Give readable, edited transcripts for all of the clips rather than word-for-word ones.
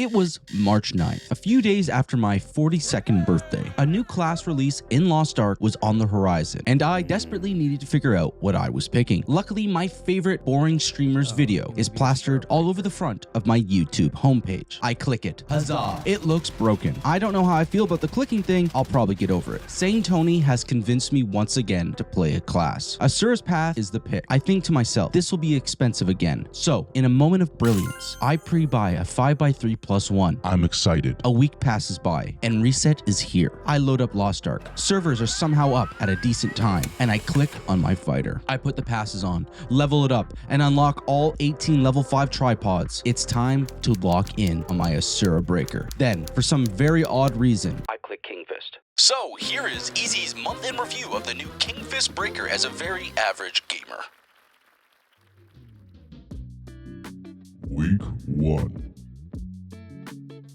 It was March 9th, a few days after my 42nd birthday. A new class release in Lost Ark was on the horizon, and I desperately needed to figure out what I was picking. Luckily, my favorite boring streamer's video is plastered all over the front of my YouTube homepage. I click it. Huzzah! It looks broken. I don't know how I feel about the clicking thing. I'll probably get over it. Saying Tony has convinced me once again to play a class. Asura's Path is the pick. I think to myself, this will be expensive again. So, in a moment of brilliance, I pre-buy a 5x3+1. I'm excited. A week passes by, and reset is here. I load up Lost Ark. Servers are somehow up at a decent time, and I click on my fighter. I put the passes on, level it up, and unlock all 18 level 5 tripods. It's time to lock in on my Asura breaker. Then, for some very odd reason, I click Kingfist. So, here is Easy's month in review of the new Kingfist breaker as a very average gamer. Week 1.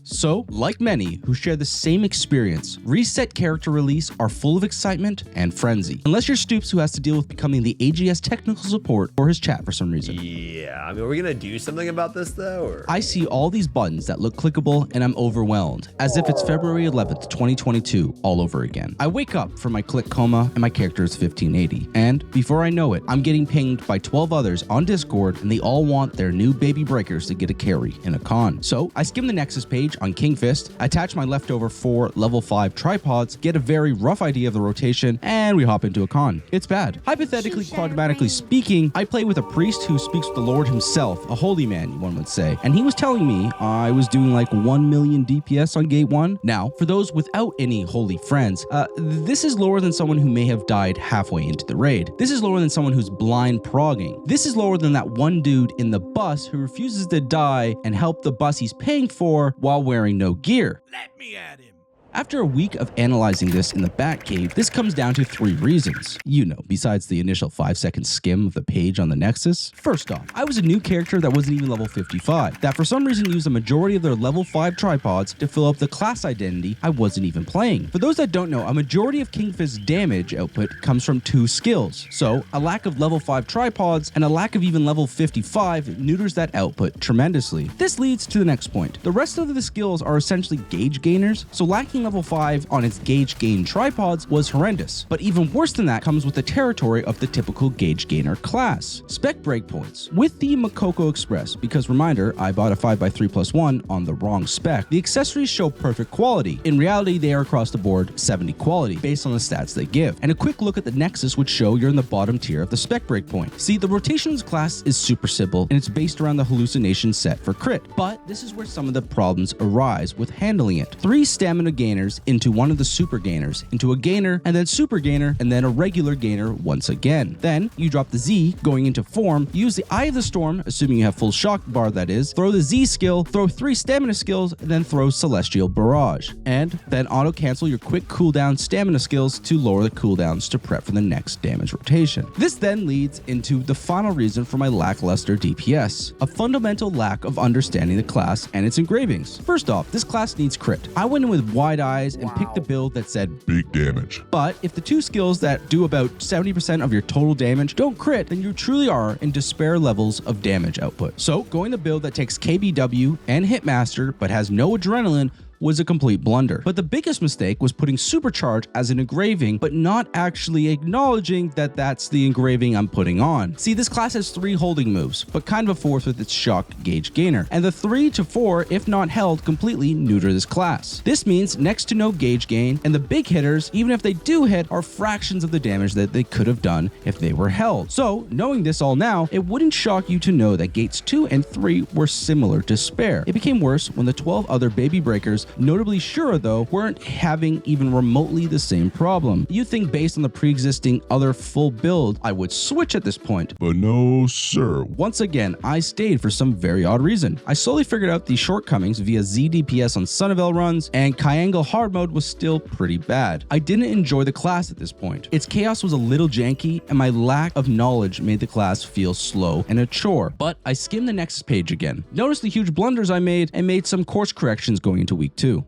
So, like many who share the same experience, reset character release are full of excitement and frenzy. Unless you're Stoops, who has to deal with becoming the AGS technical support for his chat for some reason. Yeah, I mean, are we gonna do something about this though? Or? I see all these buttons that look clickable and I'm overwhelmed, as if it's February 11th, 2022 all over again. I wake up from my click coma and my character is 1580. And before I know it, I'm getting pinged by 12 others on Discord and they all want their new baby breakers to get a carry in a con. So I skim the Nexus page on Kingfist, attach my leftover 4 level 5 tripods, get a very rough idea of the rotation, and we hop into a con. It's bad. Hypothetically, quadramatically speaking, I play with a priest who speaks with the Lord himself, a holy man, one would say, and he was telling me I was doing like 1 million DPS on gate 1. Now, for those without any holy friends, this is lower than someone who may have died halfway into the raid. This is lower than someone who's blind progging. This is lower than that one dude in the bus who refuses to die and help the bus he's paying for while wearing no gear. Let me at him. After a week of analyzing this in the Batcave, this comes down to 3 reasons. You know, besides the initial 5-second skim of the page on the Nexus. First off, I was a new character that wasn't even level 55, that for some reason used a majority of their level 5 tripods to fill up the class identity I wasn't even playing. For those that don't know, a majority of Kingfist's damage output comes from 2 skills. So, a lack of level 5 tripods and a lack of even level 55 neuters that output tremendously. This leads to the next point. The rest of the skills are essentially gauge gainers, so lacking level 5 on its gauge gain tripods was horrendous. But even worse than that comes with the territory of the typical gauge gainer class. Spec breakpoints. With the Makoko Express, because reminder, I bought a 5x3+1 on the wrong spec, the accessories show perfect quality. In reality, they are across the board 70 quality, based on the stats they give. And a quick look at the Nexus would show you're in the bottom tier of the spec breakpoint. See, the rotations class is super simple, and it's based around the hallucination set for crit. But this is where some of the problems arise with handling it. 3 stamina gainers into one of the super gainers, into a gainer, and then super gainer, and then a regular gainer once again. Then you drop the Z going into form, use the Eye of the Storm, assuming you have full shock bar that is, throw the Z skill, throw 3 stamina skills, and then throw Celestial Barrage. And then auto cancel your quick cooldown stamina skills to lower the cooldowns to prep for the next damage rotation. This then leads into the final reason for my lackluster DPS, a fundamental lack of understanding the class and its engravings. First off, this class needs crit. I went in with wide eyes and picked a build that said big damage. But if the 2 skills that do about 70% of your total damage don't crit, then you truly are in despair levels of damage output. So going the build that takes KBW and Hitmaster but has no adrenaline was a complete blunder. But the biggest mistake was putting Supercharge as an engraving, but not actually acknowledging that that's the engraving I'm putting on. See, this class has 3 holding moves, but kind of a 4th with its shock gauge gainer. And the 3 to 4, if not held, completely neuter this class. This means next to no gauge gain, and the big hitters, even if they do hit, are fractions of the damage that they could have done if they were held. So, knowing this all now, it wouldn't shock you to know that gates 2 and 3 were similar to spare. It became worse when the 12 other baby breakers, notably Shura though, weren't having even remotely the same problem. You'd think based on the pre-existing other full build, I would switch at this point. But no, sir. Once again, I stayed for some very odd reason. I slowly figured out the shortcomings via ZDPS on Sunnyvale runs, and Kyangle hard mode was still pretty bad. I didn't enjoy the class at this point. Its chaos was a little janky, and my lack of knowledge made the class feel slow and a chore. But I skimmed the Nexus page again, noticed the huge blunders I made, and made some course corrections going into week 2.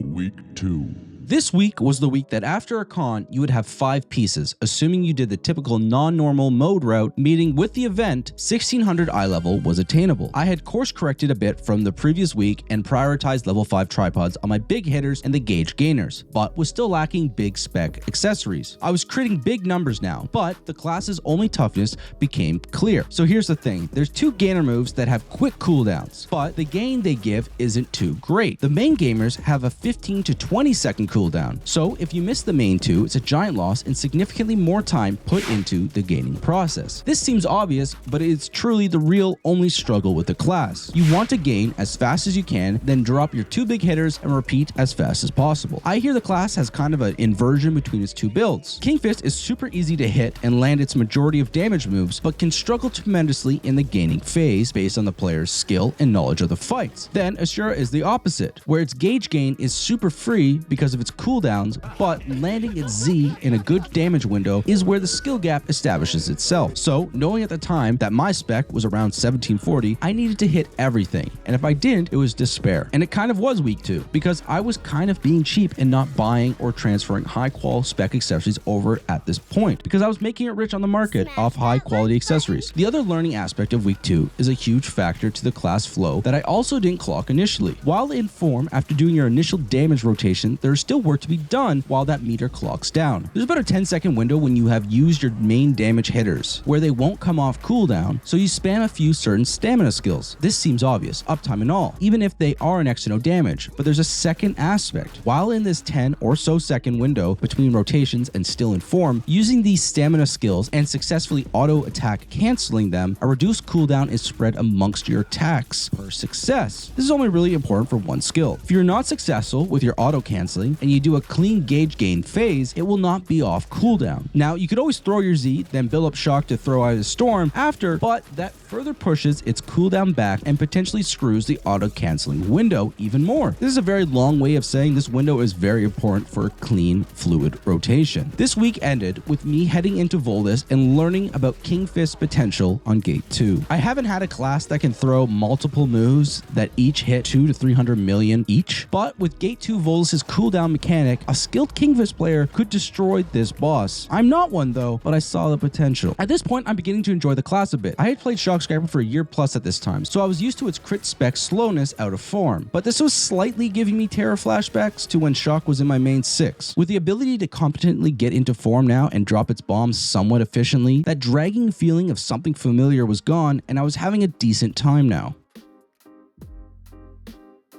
Week 2. This week was the week that after a con, you would have 5 pieces, assuming you did the typical non-normal mode route, meaning with the event, 1600 eye level was attainable. I had course corrected a bit from the previous week and prioritized level 5 tripods on my big hitters and the gauge gainers, but was still lacking big spec accessories. I was creating big numbers now, but the class's only toughness became clear. So here's the thing, there's 2 gainer moves that have quick cooldowns, but the gain they give isn't too great. The main gamers have a 15 to 20 second cooldown, so if you miss the main 2, it's a giant loss and significantly more time put into the gaining process. This seems obvious, but it's truly the real only struggle with the class. You want to gain as fast as you can, then drop your 2 big hitters and repeat as fast as possible. I hear the class has kind of an inversion between its 2 builds. King Fist is super easy to hit and land its majority of damage moves, but can struggle tremendously in the gaining phase based on the player's skill and knowledge of the fights. Then Ashura is the opposite, where its gauge gain is super free because of its cooldowns, but landing its Z in a good damage window is where the skill gap establishes itself. So knowing at the time that my spec was around 1740, I needed to hit everything, and if I didn't, it was despair. And it kind of was week 2, because I was kind of being cheap and not buying or transferring high quality spec accessories over at this point, because I was making it rich on the market off high quality accessories. The other learning aspect of week 2 is a huge factor to the class flow that I also didn't clock initially. While in form, after doing your initial damage rotation, there's still work to be done while that meter clocks down. There's about a 10-second window when you have used your main damage hitters, where they won't come off cooldown, so you spam a few certain stamina skills. This seems obvious, uptime and all, even if they are an X no damage, but there's a second aspect. While in this 10 or so second window between rotations and still in form, using these stamina skills and successfully auto attack canceling them, a reduced cooldown is spread amongst your attacks per success. This is only really important for one skill. If you're not successful with your auto canceling and you do a clean gauge gain phase, it will not be off cooldown. Now, you could always throw your Z, then build up shock to throw out a storm after, but that further pushes its cooldown back and potentially screws the auto canceling window even more. This is a very long way of saying this window is very important for clean fluid rotation. This week ended with me heading into Volus and learning about King Fist's potential on Gate 2. I haven't had a class that can throw multiple moves that each hit 2 to 300 million each, but with Gate 2 Volus's cooldown mechanic, a skilled King Fist player could destroy this boss. I'm not one though, but I saw the potential. At this point, I'm beginning to enjoy the class a bit. I had played Shock Scraper for a year plus at this time, so I was used to its crit spec slowness out of form, but this was slightly giving me terror flashbacks to when Shock was in my main 6. With the ability to competently get into form now and drop its bombs somewhat efficiently, that dragging feeling of something familiar was gone, and I was having a decent time now.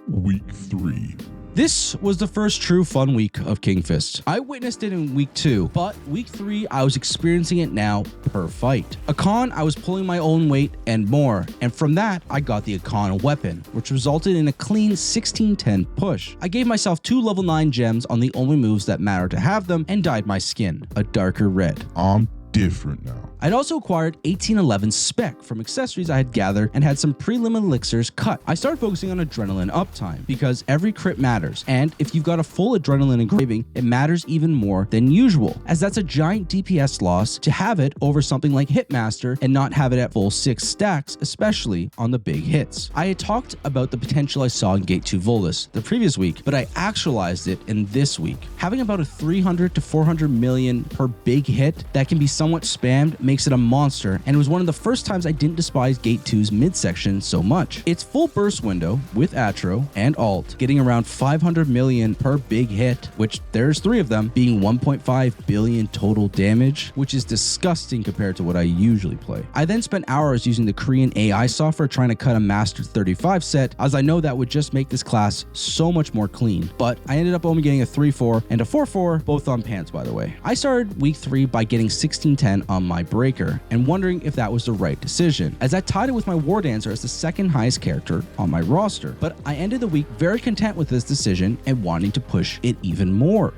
Week 3. This was the first true fun week of King Fist. I witnessed it in week 2, but week 3, I was experiencing it now per fight. A con, I was pulling my own weight and more, and from that, I got the Akon weapon, which resulted in a clean 1610 push. I gave myself 2 level 9 gems on the only moves that matter to have them and dyed my skin a darker red. I'm different now. I'd also acquired 1811 spec from accessories I had gathered and had some prelim elixirs cut. I started focusing on adrenaline uptime because every crit matters, and if you've got a full adrenaline engraving, it matters even more than usual, as that's a giant DPS loss to have it over something like Hitmaster and not have it at full 6 stacks, especially on the big hits. I had talked about the potential I saw in Gate 2 Volus the previous week, but I actualized it in this week. Having about a 300 to 400 million per big hit that can be somewhat spammed makes it a monster, and it was one of the first times I didn't despise Gate 2's midsection so much. Its full burst window with Atro and Alt getting around 500 million per big hit, which there's 3 of them, being 1.5 billion total damage, which is disgusting compared to what I usually play. I then spent hours using the Korean AI software trying to cut a Master 35 set, as I know that would just make this class so much more clean, but I ended up only getting a 3-4 and a 4-4, both on pants by the way. I started week 3 by getting 1610 on my breaker and wondering if that was the right decision, as I tied it with my War Dancer as the second highest character on my roster, but I ended the week very content with this decision and wanting to push it even more.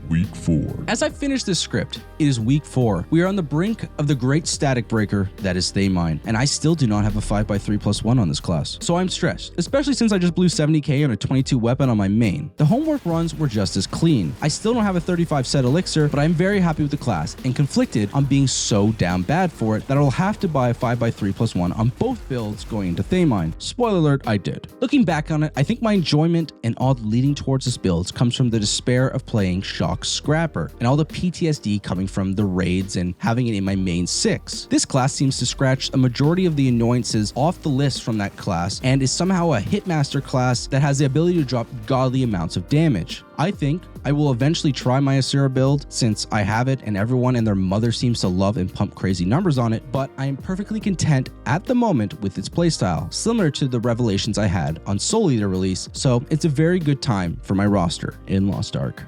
Week 4. As I finish this script, it is week 4. We are on the brink of the great static breaker that is Thaemine, and I still do not have a 5x3+1 on this class. So I'm stressed, especially since I just blew 70k on a 22 weapon on my main. The homework runs were just as clean. I still don't have a 35 set elixir, but I'm very happy with the class and conflicted on being so down bad for it that I will have to buy a 5x3+1 on both builds going into Thaemine. Spoiler alert, I did. Looking back on it, I think my enjoyment and all leading towards this build comes from the despair of playing Shock Scrapper and all the PTSD coming from the raids and having it in my main 6. This class seems to scratch a majority of the annoyances off the list from that class and is somehow a hitmaster class that has the ability to drop godly amounts of damage. I think I will eventually try my Asura build since I have it and everyone and their mother seems to love and pump crazy numbers on it, but I am perfectly content at the moment with its playstyle, similar to the revelations I had on Soul Eater release, so it's a very good time for my roster in Lost Ark.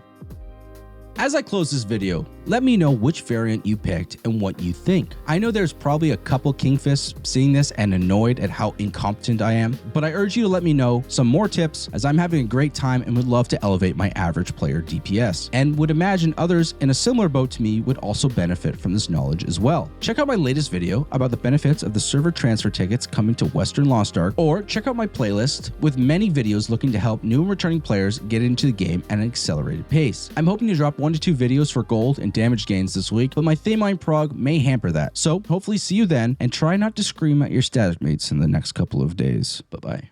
As I close this video, let me know which variant you picked and what you think. I know there's probably a couple Kingfists seeing this and annoyed at how incompetent I am, but I urge you to let me know some more tips as I'm having a great time and would love to elevate my average player DPS, and would imagine others in a similar boat to me would also benefit from this knowledge as well. Check out my latest video about the benefits of the server transfer tickets coming to Western Lost Ark, or check out my playlist with many videos looking to help new and returning players get into the game at an accelerated pace. I'm hoping to drop 1 to 2 videos for gold and damage gains this week, but my Thaemine prog may hamper that. So hopefully see you then, and try not to scream at your static mates in the next couple of days. Bye-bye.